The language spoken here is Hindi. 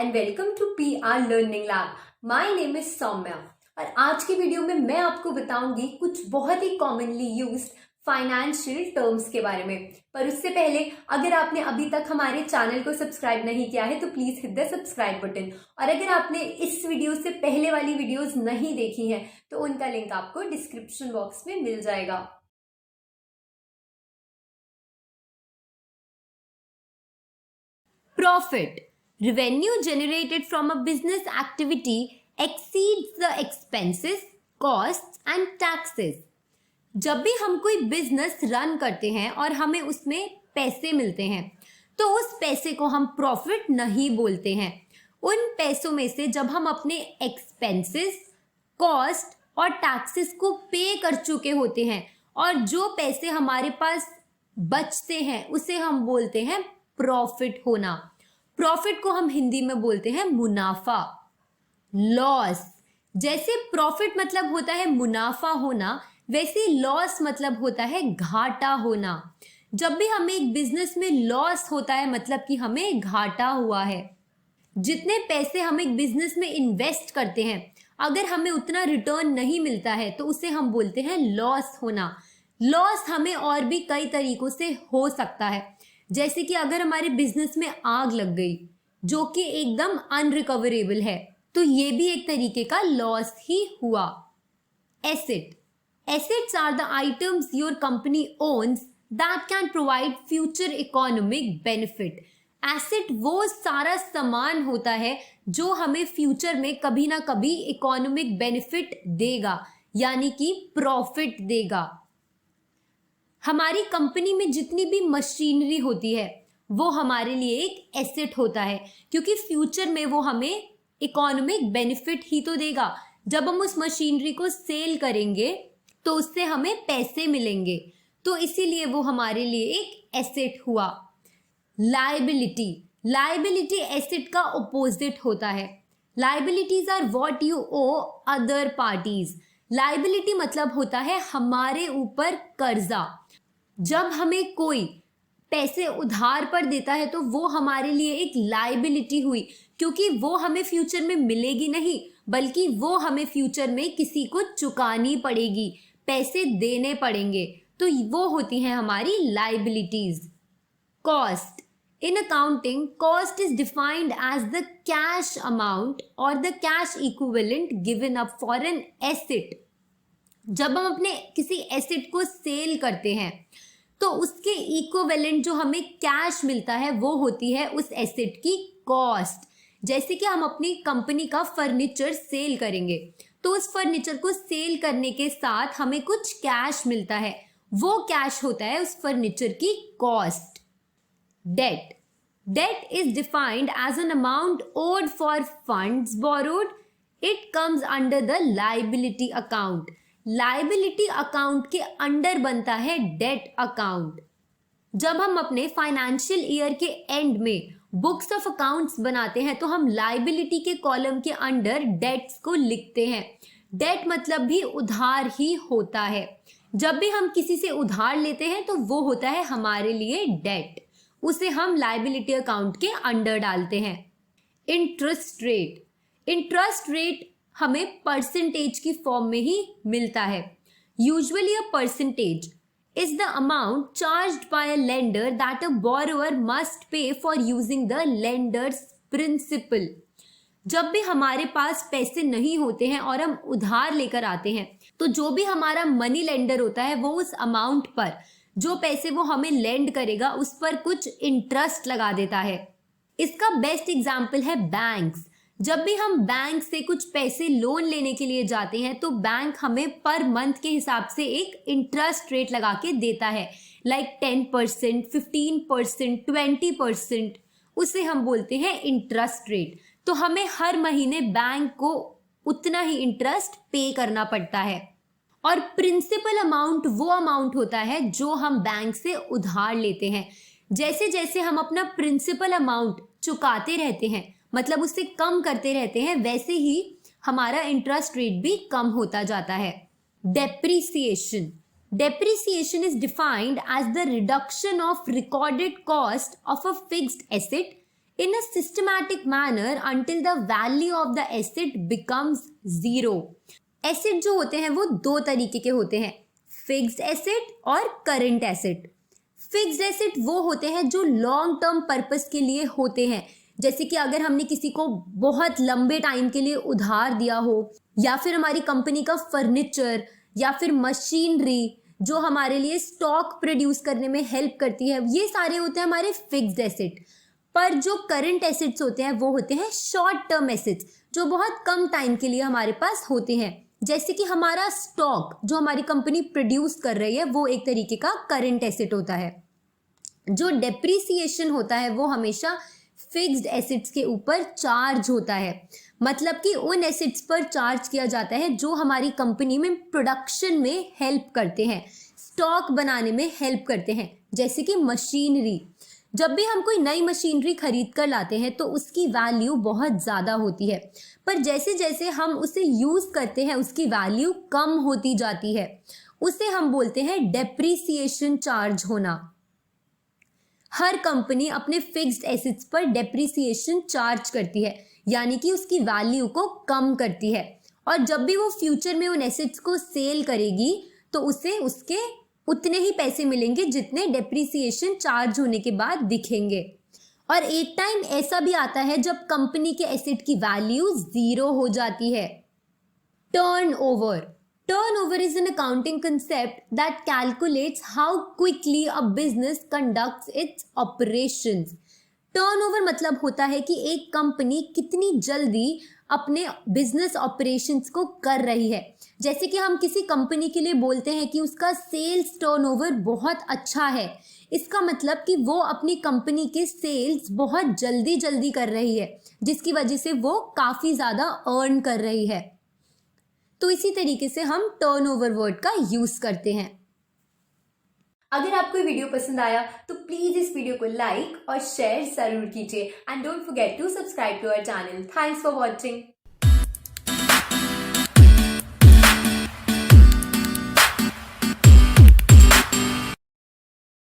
And welcome to PR learning lab. My name is Saumya और आज की वीडियो में मैं आपको बताऊंगी कुछ बहुत ही कॉमनली यूज्ड फाइनेंशियल टर्म्स के बारे में। पर उससे पहले अगर आपने अभी तक हमारे चैनल को सब्सक्राइब नहीं किया है तो please hit the subscribe button, और अगर आपने इस वीडियो से पहले वाली वीडियोस नहीं देखी हैं तो उनका लिंक आपको डिस्क्रिप्शन बॉक्स में मिल जाएगा। Profit. Revenue generated from a business activity exceeds the expenses, costs and taxes. जब भी हम कोई बिजनेस रन करते हैं और हमें उसमें पैसे मिलते हैं तो उस पैसे को हम प्रॉफिट नहीं बोलते हैं। उन पैसों में से जब हम अपने एक्सपेंसेस, कॉस्ट और टैक्सेस को पे कर चुके होते हैं और जो पैसे हमारे पास बचते हैं उसे हम बोलते हैं प्रॉफिट होना। प्रॉफिट को हम हिंदी में बोलते हैं मुनाफा। लॉस, जैसे प्रॉफिट मतलब होता है मुनाफा होना, वैसे लॉस मतलब होता है घाटा होना। जब भी हमें एक बिजनेस में लॉस होता है मतलब कि हमें घाटा हुआ है। जितने पैसे हम एक बिजनेस में इन्वेस्ट करते हैं अगर हमें उतना रिटर्न नहीं मिलता है तो उसे हम बोलते हैं लॉस होना। लॉस हमें और भी कई तरीकों से हो सकता है, जैसे कि अगर हमारे बिजनेस में आग लग गई जो कि एकदम अनरिकवरेबल है तो ये भी एक तरीके का लॉस ही हुआ। Asset, assets are the items your company owns that can provide future economic benefit. Asset वो सारा सामान होता है जो हमें फ्यूचर में कभी ना कभी इकोनॉमिक बेनिफिट देगा, यानी कि प्रॉफिट देगा। हमारी कंपनी में जितनी भी मशीनरी होती है वो हमारे लिए एक एसेट होता है, क्योंकि फ्यूचर में वो हमें इकोनॉमिक बेनिफिट ही तो देगा। जब हम उस मशीनरी को सेल करेंगे तो उससे हमें पैसे मिलेंगे, तो इसीलिए वो हमारे लिए एक एसेट हुआ। लायबिलिटी, लायबिलिटी एसेट का ऑपोजिट होता है। Liabilities are what you owe other parties. Liability मतलब होता है हमारे ऊपर कर्जा। जब हमें कोई पैसे उधार पर देता है तो वो हमारे लिए एक लायबिलिटी हुई, क्योंकि वो हमें फ्यूचर में मिलेगी नहीं बल्कि वो हमें फ्यूचर में किसी को चुकानी पड़ेगी, पैसे देने पड़ेंगे, तो वो होती हैं हमारी liabilities. Cost, in accounting cost is defined as the cash amount or the cash equivalent given up for an asset. जब हम अपने किसी एसेट को सेल करते हैं तो उसके इक्विवेलेंट जो हमें कैश मिलता है वो होती है उस एसेट की कॉस्ट। जैसे कि हम अपनी कंपनी का फर्नीचर सेल करेंगे तो उस फर्नीचर को सेल करने के साथ हमें कुछ कैश मिलता है, वो कैश होता है उस फर्नीचर की cost. Debt, debt is defined as an amount owed for funds borrowed. It comes under the liability account. Liability account के अंडर बनता है debt account. जब हम अपने फाइनेंशियल ईयर के एंड में बुक्स ऑफ अकाउंट्स बनाते हैं तो हम लाइबिलिटी के कॉलम के अंडर डेट्स को लिखते हैं। डेट मतलब भी उधार ही होता है। जब भी हम किसी से उधार लेते हैं तो वो होता है हमारे लिए डेट, उसे हम लायबिलिटी अकाउंट के अंडर डालते हैं। इंटरेस्ट रेट, इंटरेस्ट रेट हमें परसेंटेज की फॉर्म में ही मिलता है। Usually a percentage is the amount charged by a lender that a borrower must pay for using the lender's principal. जब भी हमारे पास पैसे नहीं होते हैं और हम उधार लेकर आते हैं तो जो भी हमारा मनी लेंडर होता है वो उस अमाउंट पर, जो पैसे वो हमें लेंड करेगा उस पर कुछ इंटरेस्ट लगा देता है। इसका बेस्ट एग्जांपल है बैंक्स। जब भी हम बैंक से कुछ पैसे लोन लेने के लिए जाते हैं तो बैंक हमें पर मंथ के हिसाब से एक इंटरेस्ट रेट लगा के देता है, लाइक 10%, 15%, 20%, उसे हम बोलते हैं इंटरेस्ट रेट। तो हमें हर महीने बैंक को उतना ही इंटरेस्ट पे करना पड़ता है। और प्रिंसिपल अमाउंट वो अमाउंट होता है जो हम बैंक से उधार लेते हैं। जैसे जैसे हम अपना प्रिंसिपल अमाउंट चुकाते रहते हैं, मतलब उससे कम करते रहते हैं, वैसे ही हमारा इंटरेस्ट रेट भी कम होता जाता है। Depreciation, depreciation is defined as the reduction of recorded cost of a fixed asset in a systematic manner until the value of the asset becomes zero. Asset जो होते हैं वो दो तरीके के होते हैं, फिक्स्ड एसेट और करंट एसेट। फिक्स्ड एसेट वो होते हैं जो लॉन्ग टर्म पर्पस के लिए होते हैं, जैसे कि अगर हमने किसी को बहुत लंबे टाइम के लिए उधार दिया हो, या फिर हमारी कंपनी का फर्नीचर या फिर मशीनरी जो हमारे लिए स्टॉक प्रोड्यूस करने में हेल्प करती है, ये सारे होते हैं हमारे फिक्स्ड एसेट। पर जो करंट एसेट्स होते हैं वो होते हैं शॉर्ट टर्म एसेट्स, जो बहुत कम टाइम के लिए हमारे पास होते हैं। जैसे कि हमारा स्टॉक जो हमारी कंपनी प्रोड्यूस कर रही है वो एक तरीके का करंट एसेट होता है। जो डेप्रिसिएशन होता है वो हमेशा फिक्स्ड एसेट्स के ऊपर चार्ज होता है, मतलब कि उन एसेट्स पर चार्ज किया जाता है जो हमारी कंपनी में प्रोडक्शन में हेल्प करते हैं, स्टॉक बनाने में हेल्प करते हैं। जैसे कि मशीनरी, जब भी हम कोई नई मशीनरी खरीद कर लाते हैं तो उसकी वैल्यू बहुत ज़्यादा होती है, पर जैसे जैसे हम उसे यूज़ करते हैं उसकी वैल्यू कम होती जाती है। उसे हम बोलते हैं डेप्रिसिएशन चार्ज होना। हर कंपनी अपने फिक्स्ड एसेट्स पर डेप्रिसिएशन चार्ज करती है, यानी कि उसकी वैल्यू को कम करती है, और जब भी वो फ्यूचर में उन एसेट्स को सेल करेगी तो उसे उसके उतने ही पैसे मिलेंगे जितने डेप्रिसिएशन चार्ज होने के बाद दिखेंगे। और एक टाइम ऐसा भी आता है जब कंपनी के एसेट की वैल्यू जीरो हो जाती है। Turnover, turnover is an accounting concept that calculates how quickly a business conducts its operations. Turnover मतलब होता है कि एक कंपनी कितनी जल्दी अपने बिजनेस ऑपरेशंस को कर रही है। जैसे कि हम किसी कंपनी के लिए बोलते हैं कि उसका सेल्स टर्नओवर बहुत अच्छा है, इसका मतलब कि वो अपनी कंपनी के सेल्स बहुत जल्दी कर रही है, जिसकी वजह से वो काफ़ी ज़्यादा अर्न कर रही है। तो इसी तरीके से हम टर्नओवर वर्ड का यूज करते हैं। अगर आपको ये वीडियो पसंद आया तो प्लीज इस वीडियो को लाइक और शेयर जरूर कीजिए, and don't forget to subscribe to our channel. Thanks for watching.